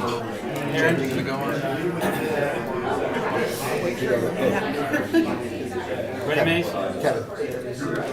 Aaron's gonna go on. Ready, Mace? Kevin.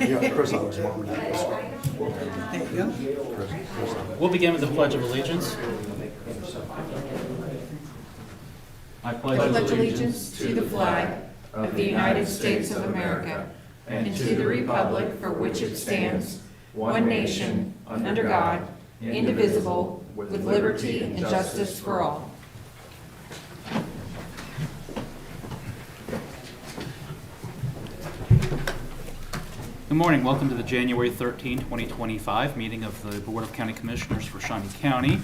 Yeah, Chris always wanted that. There you go. We'll begin with the Pledge of Allegiance. I pledge allegiance to the flag of the United States of America and to the republic for which it stands, one nation, under God, indivisible, with liberty and justice for all. Good morning. Welcome to the January 13, 2025 meeting of the Board of County Commissioners for Shawnee County.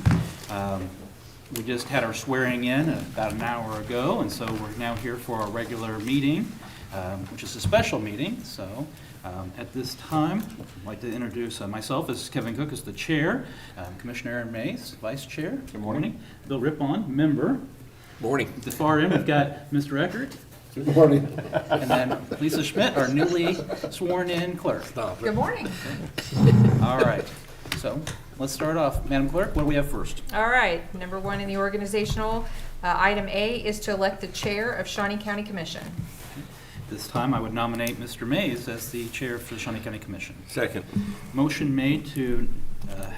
We just had our swearing in about an hour ago, and so we're now here for our regular meeting, which is a special meeting. So at this time, I'd like to introduce myself as Kevin Cook as the chair, Commissioner Aaron Mays, vice chair. Good morning. Bill Rippon, member. Morning. At the far end, we've got Mr. Eckert. Good morning. And then Lisa Schmidt, our newly sworn-in clerk. Good morning. All right. So let's start off. Madam Clerk, what do we have first? All right, number one in the organizational, item A is to elect the chair of Shawnee County Commission. This time, I would nominate Mr. Mays as the chair for the Shawnee County Commission. Second. Motion made to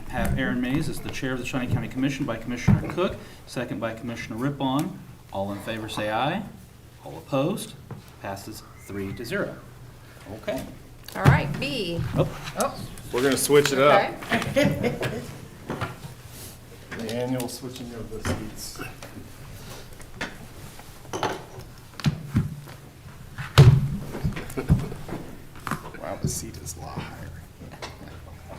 have Aaron Mays as the chair of the Shawnee County Commission by Commissioner Cook, second by Commissioner Rippon. All in favor say aye. All opposed? Passes 3-0. Okay. All right, B. Oh, We're going to switch it up. Okay. The annual switching of the seats. Wow, the seat is a lot higher.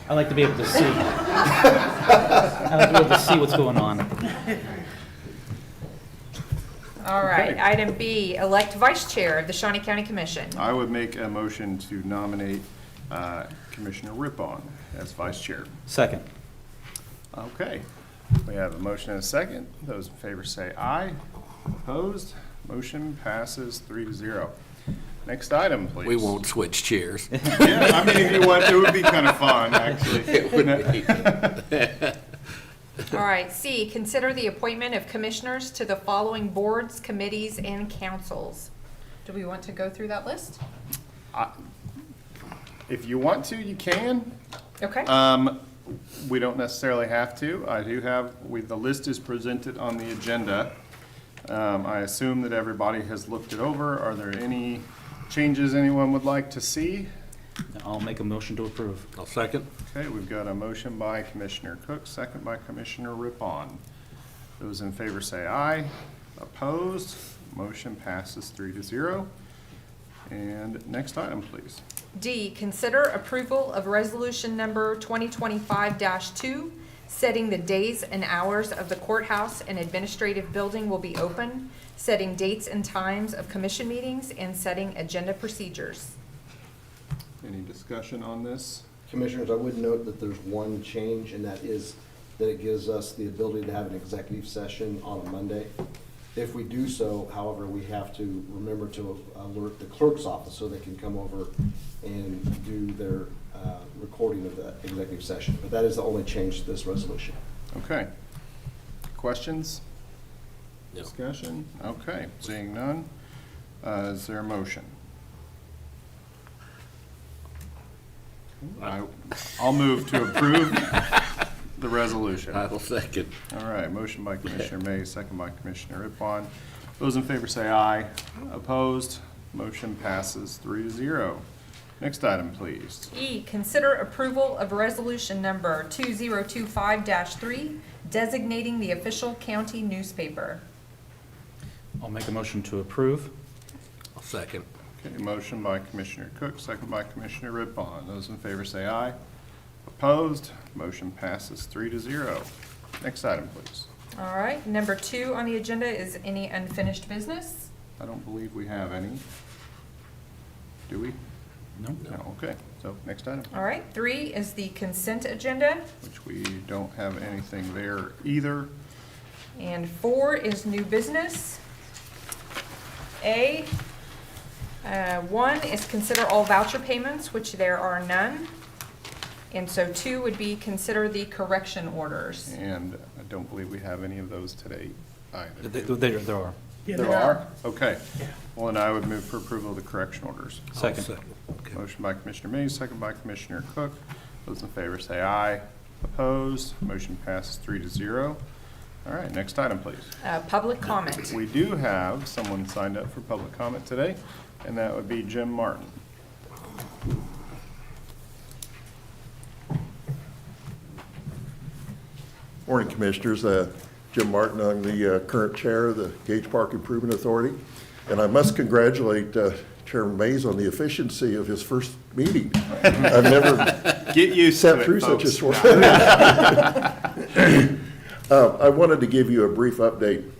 I like to be able to see. I like to be able to see what's going on. All right, Okay. item B, elect vice chair of the Shawnee County Commission. I would make a motion to nominate Commissioner Rippon as vice chair. Second. Okay, we have a motion and a second. Those in favor say aye. Opposed? Motion passes 3-0. Next item, please. We won't switch chairs. Yeah, I mean, if you want, it would be kind of fun, actually. All right, C, consider the appointment of commissioners to the following boards, committees, and councils. Do we want to go through that list? If you want to, you can. Okay. We don't necessarily have to. I do have, the list is presented on the agenda. I assume that everybody has looked it over. Are there any changes anyone would like to see? I'll make a motion to approve. I'll second. Okay, we've got a motion by Commissioner Cook, second by Commissioner Rippon. Those in favor say aye. Opposed? Motion passes 3-0. And next item, please. D, consider approval of resolution number 2025-2, setting the days and hours of the courthouse and administrative building will be open, setting dates and times of commission meetings, and setting agenda procedures. Any discussion on this? Commissioners, I would note that there's one change, and that is that it gives us the ability to have an executive session on a Monday. If we do so, however, we have to remember to alert the clerk's office so they can come over and do their recording of the executive session. But that is the only change to this resolution. Okay. Questions? No. Discussion? Okay, seeing none. Is there a motion? I'll move to approve the resolution. I will second. All right, motion by Commissioner Mays, second by Commissioner Rippon. Those in favor say aye. Opposed? Motion passes 3-0. Next item, please. E, consider approval of resolution number 2025-3, designating the official county newspaper. I'll make a motion to approve. I'll second. Okay, motion by Commissioner Cook, second by Commissioner Rippon. Those in favor say aye. Opposed? Motion passes 3-0. Next item, please. All right, number 2 on the agenda is any unfinished business. I don't believe we have any. Do we? No? No, okay. So, next item, All right, 3 is the consent agenda, which we don't have anything there either. and 4 is new business. A, 1 is consider all voucher payments, which there are none. And so 2 would be consider the correction orders. And I don't believe we have any of those today either. There are. There are? Okay. Well, then I would move for approval of the correction orders. Second. Okay. Motion by Commissioner Mays, second by Commissioner Cook. Those in favor say aye. Opposed? Motion passes 3-0. All right, next item, please. Public comment. We do have someone signed up for public comment today, and that would be Jim Martin. Morning, Commissioners. Jim Martin, I'm the current chair of the Gage Park Improvement Authority, and I must congratulate Chairman Mays on the efficiency of his first meeting. I've never Get used to sat it, through such a folks. short. I wanted to give you a brief update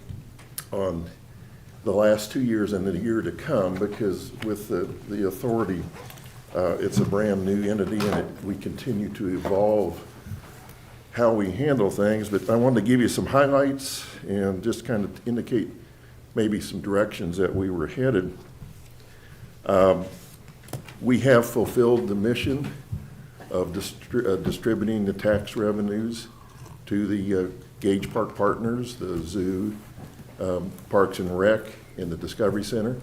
on the last 2 years and the year to come, because with the authority, it's a brand-new entity, and we continue to evolve how we handle things. But I wanted to give you some highlights and just kind of indicate maybe some directions that we were headed. We have fulfilled the mission of distributing the tax revenues to the Gage Park partners, the zoo, Parks and Rec, and the Discovery Center.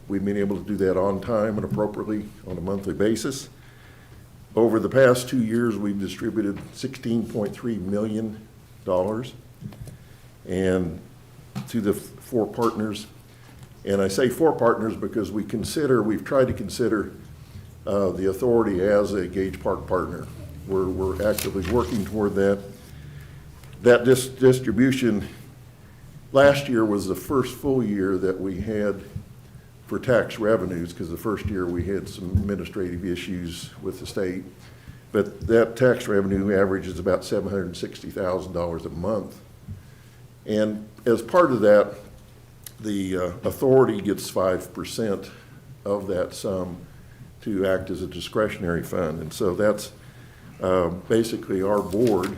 We've been able to do that on time and appropriately on a monthly basis. Over the past 2 years, we've distributed $16.3 million and to the 4 partners. And I say 4 partners because we've tried to consider the authority as a Gage Park partner. We're actively working toward that. That distribution last year was the first full year that we had for tax revenues, because the first year we had some administrative issues with the state. But that tax revenue averages about $760,000 a month. And as part of that, the authority gets 5% of that sum to act as a discretionary fund. And so that's basically our board,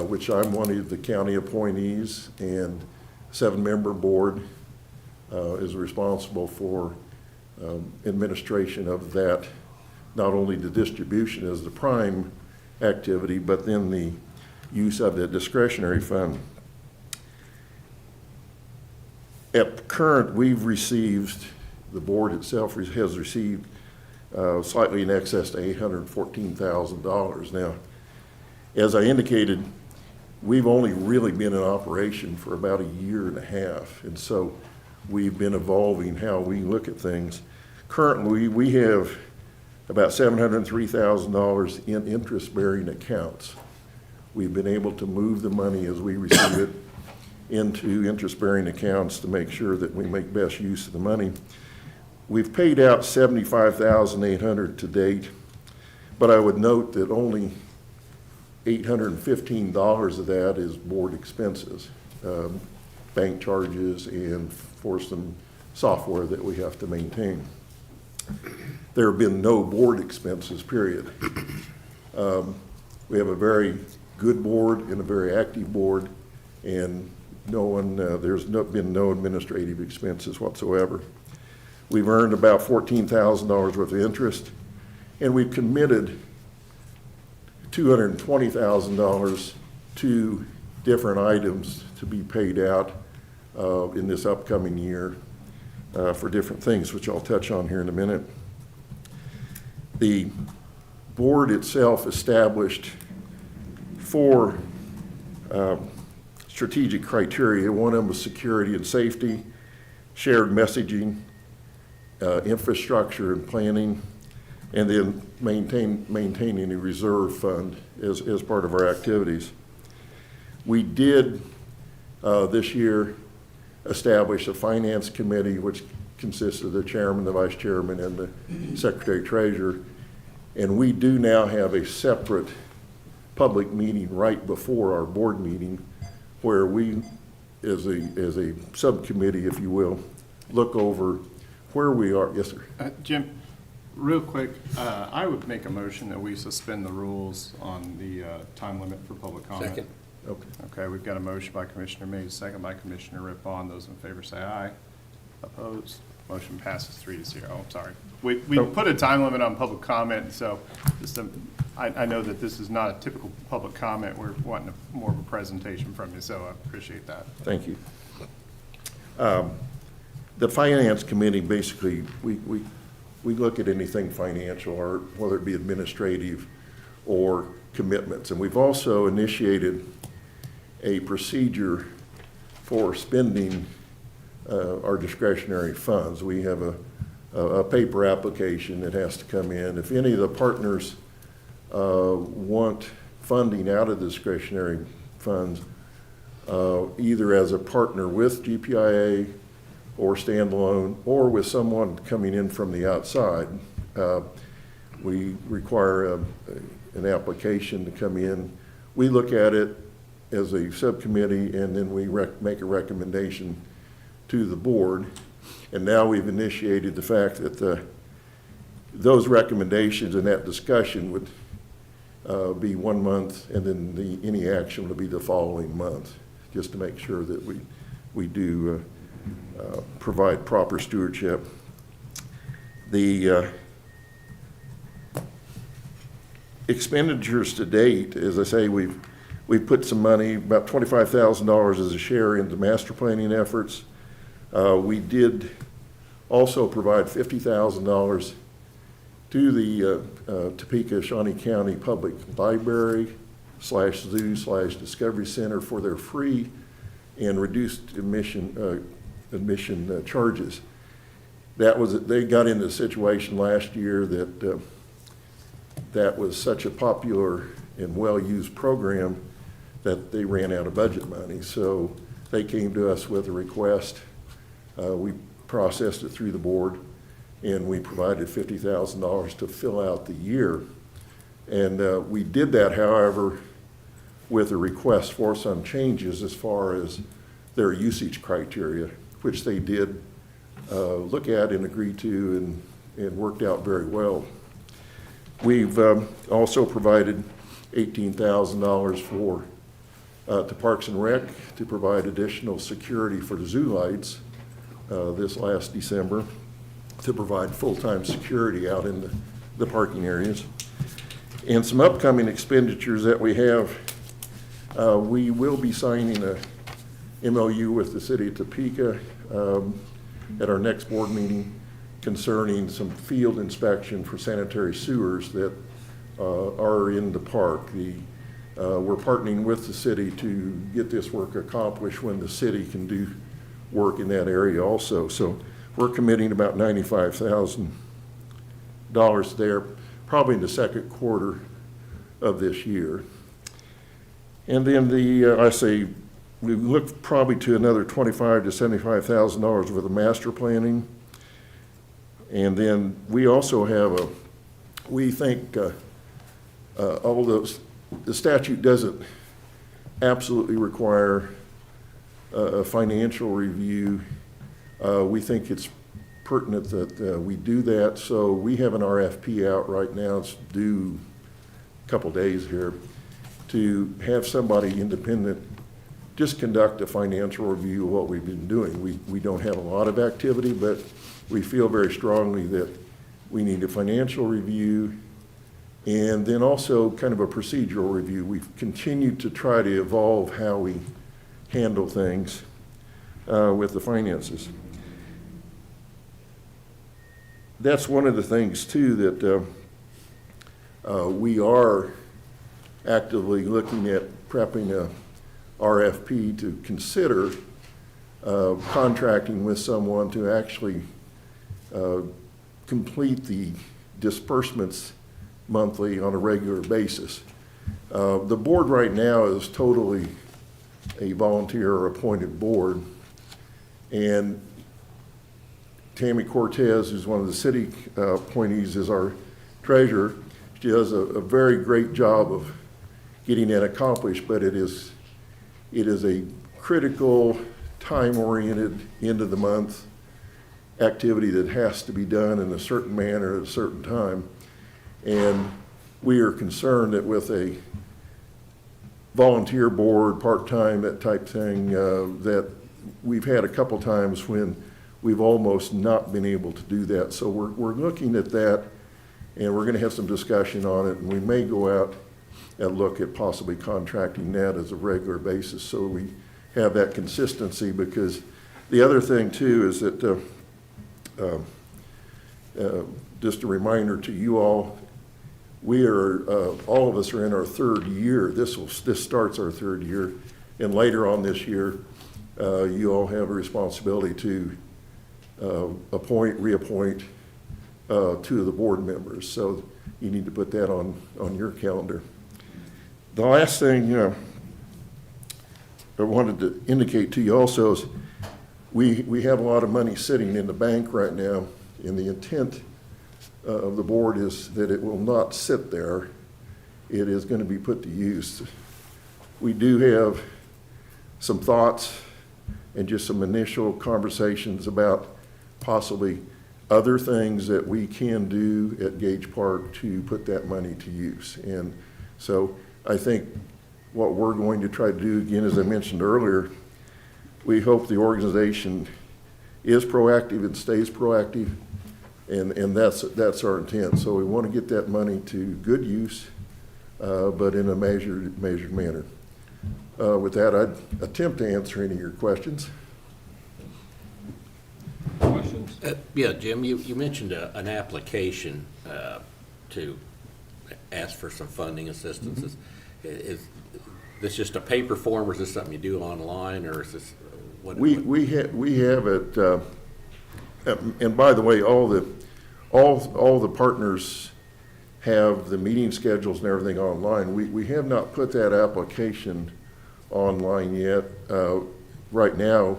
which I'm one of the county appointees, and 7-member board is responsible for administration of that, not only the distribution as the prime activity, but then the use of the discretionary fund. At current, the board itself has received slightly in excess to $814,000. Now, as I indicated, we've only really been in operation for about a year and a half, and so we've been evolving how we look at things. Currently, we have about $703,000 in interest-bearing accounts. We've been able to move the money as we receive it into interest-bearing accounts to make sure that we make best use of the money. We've paid out $75,800 to date, but I would note that only $815 of that is board expenses, bank charges, and for some software that we have to maintain. There have been no board expenses, period. We have a very good board and a very active board, and there's been no administrative expenses whatsoever. We've earned about $14,000 worth of interest, and we've committed $220,000 to different items to be paid out in this upcoming year for different things, which I'll touch on here in a minute. The board itself established 4 strategic criteria. One of them was security and safety, shared messaging, infrastructure and planning, and then maintaining a reserve fund as part of our activities. We did this year establish a finance committee, which consists of the chairman, the vice chairman, and the secretary treasurer. And we do now have a separate public meeting right before our board meeting, where we, as a subcommittee, if you will, look over where we are. Yes, sir. Jim, real quick, I would make a motion that we suspend the rules on the time limit for public comment. Second. Okay. Okay, we've got a motion by Commissioner Mays, second by Commissioner Rippon. Those in favor say aye. Opposed? Motion passes 3-0. I'm sorry. We put a time limit on public comment, so I know that this is not a typical public comment. We're wanting more of a presentation from you, so I appreciate that. Thank you. The Finance Committee, basically, we look at anything financial, or whether it be administrative or commitments. And we've also initiated a procedure for spending our discretionary funds. We have a paper application that has to come in. If any of the partners want funding out of discretionary funds, either as a partner with GPIA or standalone, or with someone coming in from the outside, we require an application to come in. We look at it as a subcommittee, and then we make a recommendation to the board. And now we've initiated the fact that those recommendations and that discussion would be 1 month, and then any action will be the following month, just to make sure that we do provide proper stewardship. The expenditures to date, as I say, we've put some money, about $25,000 as a share into master planning efforts. We did also provide $50,000 to the Topeka Shawnee County Public Library /Zoo/ Discovery Center for their free and reduced admission charges. They got into a situation last year that was such a popular and well-used program that they ran out of budget money. So they came to us with a request. We processed it through the board, and we provided $50,000 to fill out the year. And we did that, however, with a request for some changes as far as their usage criteria, which they did look at and agree to, and worked out very well. We've also provided $18,000 to Parks and Rec to provide additional security for the zoo lights this last December, to provide full-time security out in the parking areas. And some upcoming expenditures that we have, we will be signing a MOU with the city of Topeka at our next board meeting concerning some field inspection for sanitary sewers that are in the park. We're partnering with the city to get this work accomplished when the city can do work in that area also. So we're committing about $95,000 there, probably in the second quarter of this year. And then we look probably to another $25,000 to $75,000 for the master planning. And then we also have we think, although the statute doesn't absolutely require a financial review, we think it's pertinent that we do that. So we have an RFP out right now. It's due a couple days here, to have somebody independent just conduct a financial review of what we've been doing. We don't have a lot of activity, but we feel very strongly that we need a financial review, and then also kind of a procedural review. We've continued to try to evolve how we handle things with the finances. That's one of the things too that we are actively looking at prepping a RFP to consider contracting with someone to actually complete the disbursements monthly on a regular basis. The board right now is totally a volunteer or appointed board, and Tammy Cortez, who's one of the city appointees, is our treasurer. She does a very great job of getting that accomplished, but it is a critical, time-oriented, end-of-the-month activity that has to be done in a certain manner at a certain time. And we are concerned that with a volunteer board, part-time, that type thing, that we've had a couple times when we've almost not been able to do that. So we're looking at that And we're gonna have some discussion on it, and we may go out and look at possibly contracting that as a regular basis, so we have that consistency, because the other thing too is that, just a reminder to you all, we are, all of us are in our third year. This starts our third year, and later on this year, you all have a responsibility to appoint, reappoint two of the board members. So you need to put that on your calendar. The last thing I wanted to indicate to you also is we have a lot of money sitting in the bank right now, and the intent of the board is that it will not sit there. It is going to be put to use. We do have some thoughts and just some initial conversations about possibly other things that we can do at Gage Park to put that money to use. And so I think what we're going to try to do, again, as I mentioned earlier, we hope the organization is proactive and stays proactive, and that's our intent. So we want to get that money to good use, but in a measured manner. With that, I'd attempt to answer any of your questions. Questions? Yeah, Jim, you mentioned an application to ask for some funding assistance. Is this just a paper form, or is this something you do online, or is this what? We have it, and by the way, all the partners have the meeting schedules and everything online. We have not put that application online yet. Right now,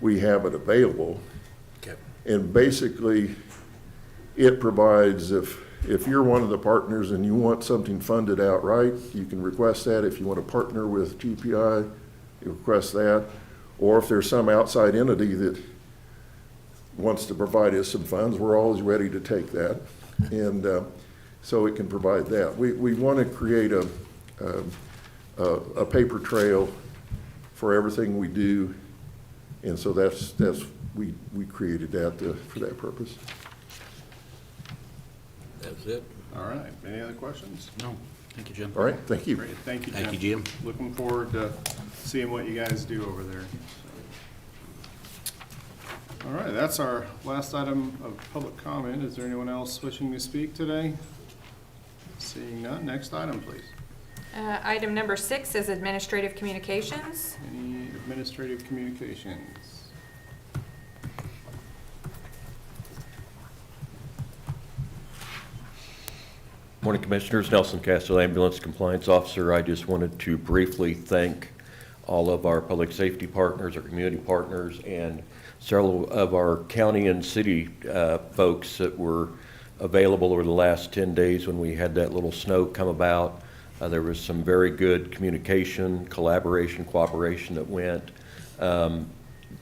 we have it available. Okay. And basically, it provides, if you're one of the partners and you want something funded outright, you can request that. If you want to partner with GPI, you request that. Or if there's some outside entity that wants to provide us some funds, we're always ready to take that. And so it can provide that. We want to create a paper trail for everything we do. And so we created that for that purpose. That's it. All right, any other questions? No, thank you, Jim. All right, thank you. Great, thank you, Jim. Thank you, Jim. Looking forward to seeing what you guys do over there. All right, that's our last item of public comment. Is there anyone else wishing to speak today? Seeing none, next item, please. Item number 6 is administrative communications. Any administrative communications? Morning, Commissioners. Nelson Castle, Ambulance Compliance Officer. I just wanted to briefly thank all of our public safety partners, our community partners, and several of our county and city folks that were available over the last 10 days when we had that little snow come about. There was some very good communication, collaboration, cooperation that went.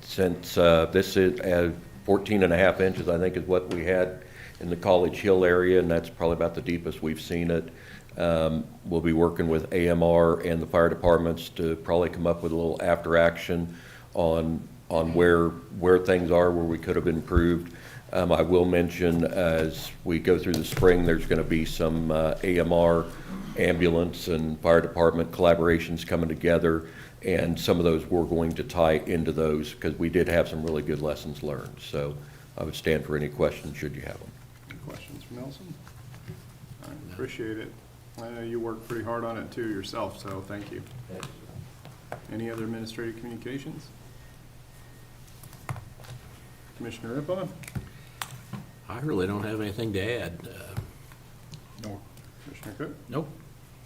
Since this is 14 and a half inches, I think, is what we had in the College Hill area, and that's probably about the deepest we've seen it. We'll be working with AMR and the fire departments to probably come up with a little after action on where things are, where we could have improved. I will mention, as we go through the spring, there's going to be some AMR, ambulance, and fire department collaborations coming together, and some of those we're going to tie into those, because we did have some really good lessons learned. So I would stand for any questions should you have them. Any questions for Nelson? I appreciate it. I know you worked pretty hard on it too yourself, so thank you. Any other administrative communications? Commissioner Rippon? I really don't have anything to add. No. Commissioner Cook? Nope,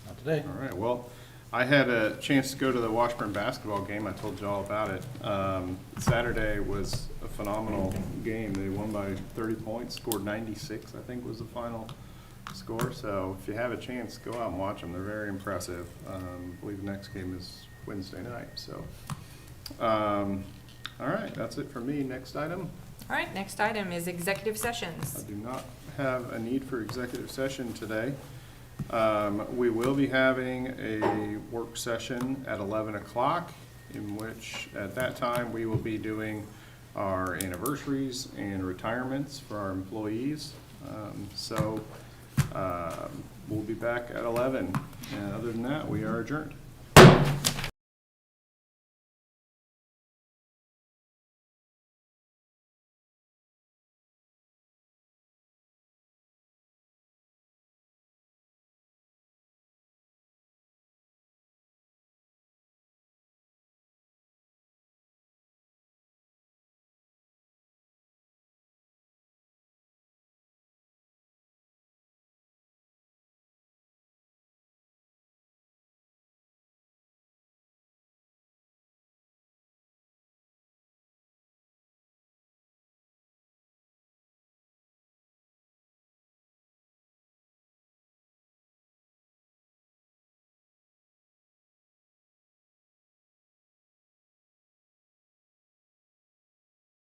not today. All right, well, I had a chance to go to the Washburn basketball game. I told you all about it. Saturday was a phenomenal game. They won by 30 points, scored 96, I think was the final score. So if you have a chance, go out and watch them. They're very impressive. I believe the next game is Wednesday night. So, all right, that's it for me. Next item. All right, next item is executive I sessions. do not have a need for executive session today. We will be having a work session at 11 o'clock, in which, at that time, we will be doing our anniversaries and retirements for our employees. So We'll be back at 11. And other than that, we are adjourned.